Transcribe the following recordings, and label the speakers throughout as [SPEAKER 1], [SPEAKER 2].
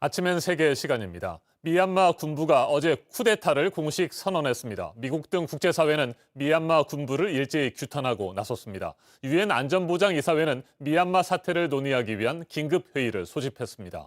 [SPEAKER 1] 아침엔 세계 시간입니다. 미얀마 군부가 어제 쿠데타를 공식 선언했습니다. 미국 등 국제사회는 미얀마 군부를 일제히 규탄하고 나섰습니다. 유엔 안전보장이사회는 미얀마 사태를 논의하기 위한 긴급회의를 소집했습니다.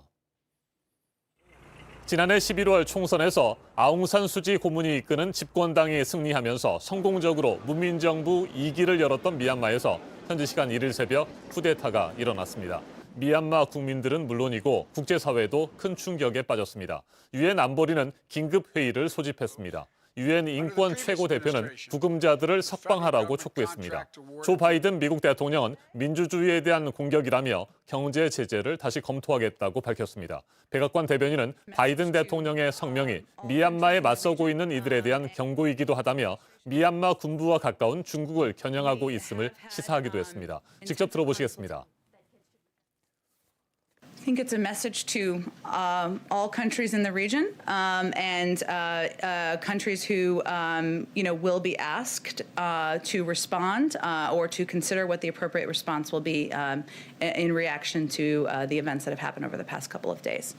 [SPEAKER 1] 지난해 11월 총선에서 아웅산 수지 고문이 이끄는 집권당이 승리하면서 성공적으로 문민정부 2기를 열었던 미얀마에서 현지 시간 1일 새벽 쿠데타가 일어났습니다. 미얀마 국민들은 물론이고 국제사회도 큰 충격에 빠졌습니다. 유엔 안보리는 긴급회의를 소집했습니다. 유엔 인권 최고 대표는 구금자들을 석방하라고 촉구했습니다. 조 바이든 미국 대통령은 민주주의에 대한 공격이라며 경제 제재를 다시 검토하겠다고 밝혔습니다. 백악관 대변인은 바이든 대통령의 성명이 미얀마에 맞서고 있는 이들에 대한 경고이기도 하다며 미얀마 군부와 가까운 중국을 겨냥하고 있음을 시사하기도 했습니다. 직접 들어보시겠습니다.
[SPEAKER 2] I think it's a message to all countries in the region and countries who, will be asked to respond or to consider what the appropriate response will be in reaction to the events that have happened over the past couple of days.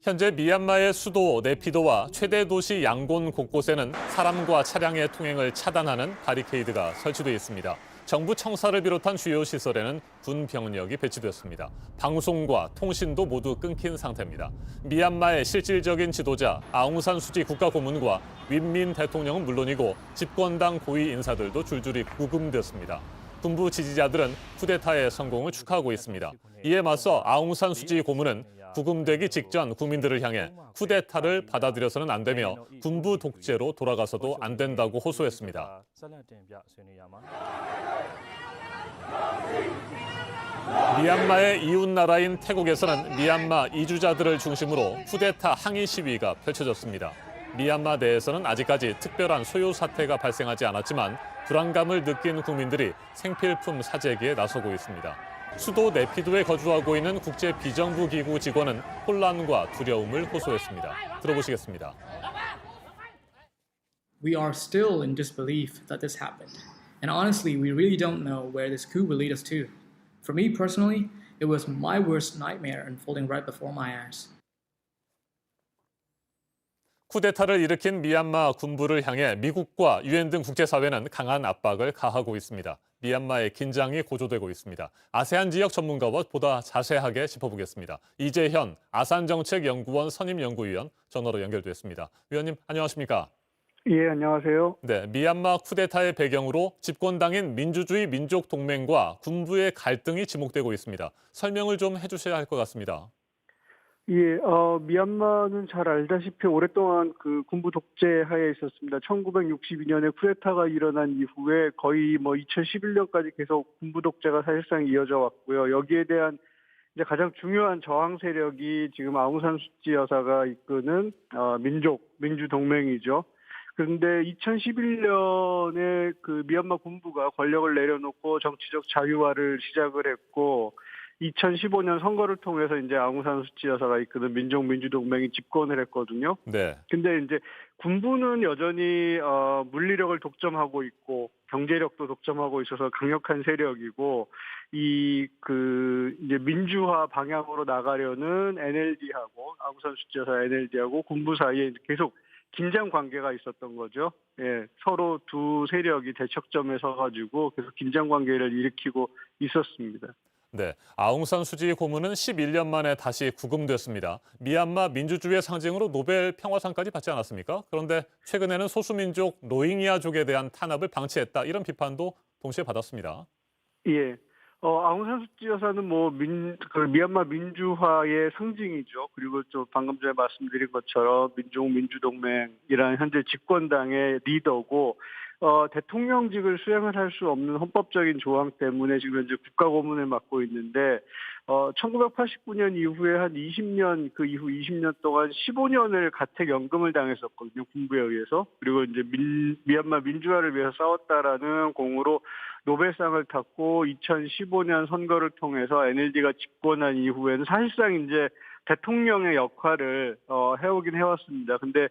[SPEAKER 1] 현재 미얀마의 수도 네피도와 최대 도시 양곤 곳곳에는 사람과 차량의 통행을 차단하는 바리케이드가 설치돼 있습니다. 정부 청사를 비롯한 주요 시설에는 군 병력이 배치됐습니다. 방송과 통신도 모두 끊긴 상태입니다. 미얀마의 실질적인 지도자 아웅산 수지 국가고문과 윈민 대통령은 물론이고 집권당 고위 인사들도 줄줄이 구금됐습니다. 군부 지지자들은 쿠데타의 성공을 축하하고 있습니다. 이에 맞서 아웅산 수지 고문은 구금되기 직전 국민들을 향해 쿠데타를 받아들여서는 안 되며 군부 독재로 돌아가서도 안 된다고 호소했습니다. 미얀마의 이웃 나라인 태국에서는 미얀마 이주자들을 중심으로 쿠데타 항의 시위가 펼쳐졌습니다. 미얀마 내에서는 아직까지 특별한 소요 사태가 발생하지 않았지만 불안감을 느낀 국민들이 생필품 사재기에 나서고 있습니다. 수도 네피도에 거주하고 있는 국제 비정부기구 직원은 혼란과 두려움을 호소했습니다. 들어보시겠습니다.
[SPEAKER 3] We are still in disbelief that this happened. And honestly, we really don't know where this coup will lead us to. For me personally, it was my worst nightmare unfolding right before my eyes.
[SPEAKER 1] 쿠데타를 일으킨 미얀마 군부를 향해 미국과 유엔 등 국제사회는 강한 압박을 가하고 있습니다. 미얀마의 긴장이 고조되고 있습니다. 아세안 지역 전문가와 보다 자세하게 짚어보겠습니다. 이재현 아산정책연구원 선임연구위원 전화로 연결됐습니다. 위원님 안녕하십니까?
[SPEAKER 4] 예, 안녕하세요.
[SPEAKER 1] 네, 미얀마 쿠데타의 배경으로 집권당인 민주주의 민족동맹과 군부의 갈등이 지목되고 있습니다. 설명을 좀 해주셔야 할 것 같습니다.
[SPEAKER 4] 예, 미얀마는 잘 알다시피 오랫동안 그 군부 독재 하에 있었습니다. 1962년에 쿠데타가 일어난 이후에 거의 2011년까지 계속 군부 독재가 사실상 이어져 왔고요. 여기에 대한 이제 가장 중요한 저항 세력이 지금 아웅산 수치 여사가 이끄는 민주동맹이죠. 그런데 2011년에 그 미얀마 군부가 권력을 내려놓고 정치적 자유화를 시작을 했고 2015년 선거를 통해서 이제 아웅산 수치 여사가 이끄는 민족민주동맹이 집권을 했거든요.
[SPEAKER 1] 네.
[SPEAKER 4] 근데 이제 군부는 여전히 물리력을 독점하고 있고 경제력도 독점하고 있어서 강력한 세력이고 이제 민주화 방향으로 나가려는 NLD하고 아웅산 수치 여사 NLD하고 군부 사이에 계속 긴장 관계가 있었던 거죠. 예, 서로 두 세력이 대척점에 서가지고 계속 긴장 관계를 일으키고 있었습니다.
[SPEAKER 1] 네, 아웅산 수지 고문은 11년 만에 다시 구금됐습니다. 미얀마 민주주의의 상징으로 노벨 평화상까지 받지 않았습니까? 그런데 최근에는 소수민족 로힝야족에 대한 탄압을 방치했다 이런 비판도 동시에 받았습니다.
[SPEAKER 4] 예, 아웅산 수치 여사는 미얀마 민주화의 상징이죠. 그리고 또 방금 전에 말씀드린 것처럼 민족민주동맹이라는 현재 집권당의 리더고. 대통령직을 수행을 할 수 없는 헌법적인 조항 때문에 지금 현재 국가고문을 맡고 있는데, 1989년 이후에 한 20년, 그 이후 20년 동안 15년을 가택연금을 당했었거든요, 군부에 의해서. 그리고 이제 미얀마 민주화를 위해서 싸웠다라는 공으로 노벨상을 탔고, 2015년 선거를 통해서 NLD가 집권한 이후에는 사실상 이제 대통령의 역할을, 해오긴 해왔습니다. 근데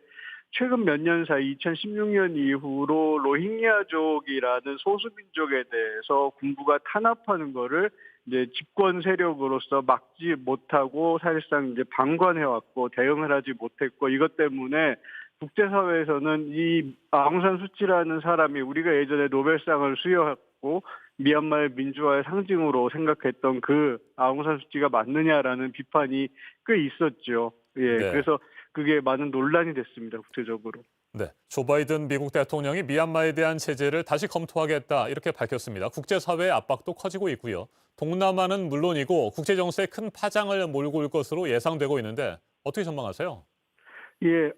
[SPEAKER 4] 최근 몇 년 사이 2016년 이후로 로힝야족이라는 소수민족에 대해서 군부가 탄압하는 거를 이제 집권 세력으로서 막지 못하고 사실상 이제 방관해왔고 대응을 하지 못했고 이것 때문에 국제사회에서는 이 아웅산 수치라는 사람이 우리가 예전에 노벨상을 수여했고 미얀마의 민주화의 상징으로 생각했던 그 아웅산 수치가 맞느냐라는 비판이 꽤 있었죠. 예,
[SPEAKER 1] 네.
[SPEAKER 4] 그래서 그게 많은 논란이 됐습니다, 국제적으로.
[SPEAKER 1] 네, 조 바이든 미국 대통령이 미얀마에 대한 제재를 다시 검토하겠다 이렇게 밝혔습니다. 국제사회의 압박도 커지고 있고요. 동남아는 물론이고 국제정세에 큰 파장을 몰고 올 것으로 예상되고 있는데 어떻게 전망하세요?
[SPEAKER 4] 예,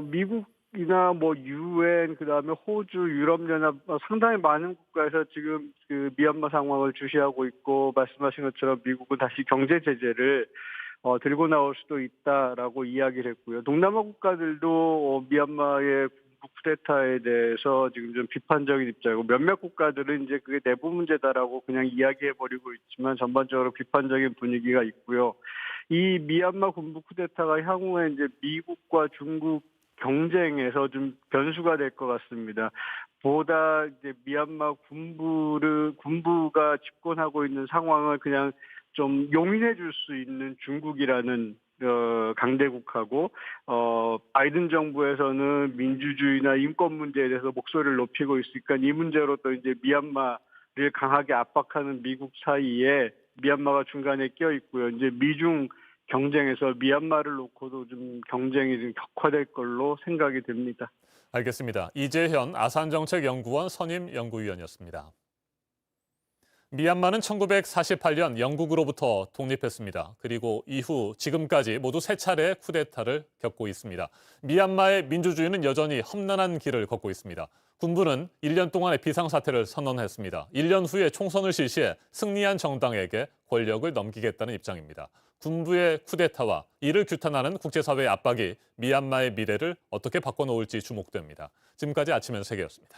[SPEAKER 4] 미국이나 뭐 유엔 그다음에 호주, 유럽연합 상당히 많은 국가에서 지금 그 미얀마 상황을 주시하고 있고 말씀하신 것처럼 미국은 다시 경제 제재를 들고 나올 수도 있다라고 이야기를 했고요. 동남아 국가들도 미얀마의 군부 쿠데타에 대해서 지금 좀 비판적인 입장이고 몇몇 국가들은 이제 그게 내부 문제다라고 그냥 이야기해버리고 있지만 전반적으로 비판적인 분위기가 있고요. 이 미얀마 군부 쿠데타가 향후에 이제 미국과 중국 경쟁에서 좀 변수가 될 것 같습니다. 보다 이제 미얀마 군부가 집권하고 있는 상황을 그냥 좀 용인해 줄 수 있는 중국이라는 강대국하고 바이든 정부에서는 민주주의나 인권 문제에 대해서 목소리를 높이고 있으니까 이 문제로 또 이제 미얀마를 강하게 압박하는 미국 사이에 미얀마가 중간에 껴 있고요. 이제 미중 경쟁에서 미얀마를 놓고도 좀 경쟁이 좀 격화될 걸로 생각이 됩니다.
[SPEAKER 1] 알겠습니다. 이재현 아산정책연구원 선임 연구위원이었습니다. 미얀마는 1948년 영국으로부터 독립했습니다. 그리고 이후 지금까지 모두 3차례의 쿠데타를 겪고 있습니다. 미얀마의 민주주의는 여전히 험난한 길을 걷고 있습니다. 군부는 1년 동안의 비상사태를 선언했습니다. 1년 후에 총선을 실시해 승리한 정당에게 권력을 넘기겠다는 입장입니다. 군부의 쿠데타와 이를 규탄하는 국제사회의 압박이 미얀마의 미래를 어떻게 바꿔놓을지 주목됩니다. 지금까지 아침엔 세계였습니다.